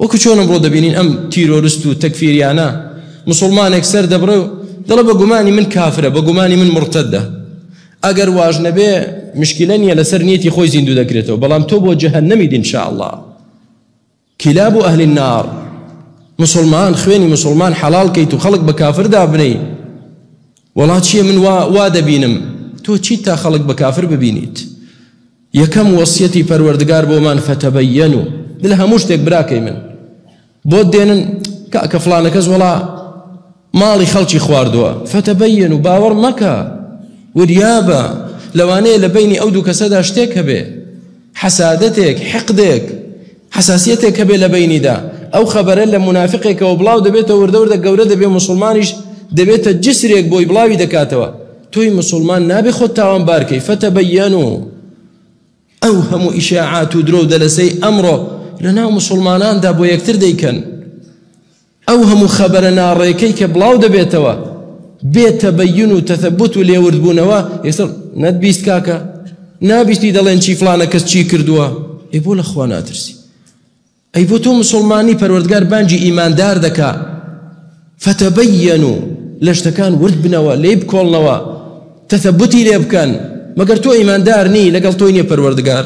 وەکو چۆن ئەمڕۆ دەبینین ئەم تیرۆریست و تەکفیریانە مسلمانێک سەر دەبڕێ و دەڵێ بە گومانی من کافرە، بە گومانی من مرتەدە. ئەگەر واژ نەبێ مشکلە نییە، لەسەر نیەتی خۆی زیندوو دەکرێتەوە، بەڵام تۆ بۆ جەهەنەمی إن شاء الله. كلاب أهل النار. مسلمان خوێنی مسلمان حەڵال کەیت و خەڵک بە کافر دابنەی، وڵات چییە من وا دەبینم تۆ چیت تا خەڵک بە کافر ببینیت؟ یەکەم وەسیەتی پەروەردگار بۆمان فەتەبەیەنوا، لە هەموو شتێک براکەی من بۆ دێنن کە فڵانە کەس وەڵا ماڵی خەڵکی خواردووە، فەتەبەیەنوا، باوەڕ مەکە، وریابە لەوانەیە لە بینی ئەو دوو کەسەدا شتێک هەبێ، حەسادەتێک، حقدێک، حساسیتێک هەبێ لە بینیدا. ئەو خەبەرە لە منافقێکەوە بڵاو دەبێتەوە، وردە گەورە دەبێ، مسلمانیش دەبێتە جسرێک بۆی بڵاوی دەکاتەوە. تۆی مسلمان نابێ خۆت تاوان بارکەی. فەتەبەیەنوا. ئەو هەموو ئیشاعات و درۆ دەلەسەی ئەمڕۆ لەناو مسلماناندا بۆ یەکتر دەیکەن، ئەو هەموو خەبەرە ناڕێکەی کە بڵاو دەبێتەوە بێ تەبەین و تەثەبوت و لێوردبوونەوە، ئێستا نەتبیست کاکە، نابیستی دەڵێن چی فڵانە کەس چی کردووە، ئەی بۆ لە خوا ناترسی؟ ئەی بۆ تۆ مسلمانی پەروەردگار بانگی ئیماندار دەکا. فەتەبەیەنوا، لە شتەکان ورد بنەوە، لێ بکۆڵنەوە، تەثەبوتی لێ بکەن. مەگەر تۆ ئیماندار نی، لەگەڵ تۆی نییە پەروەردگار؟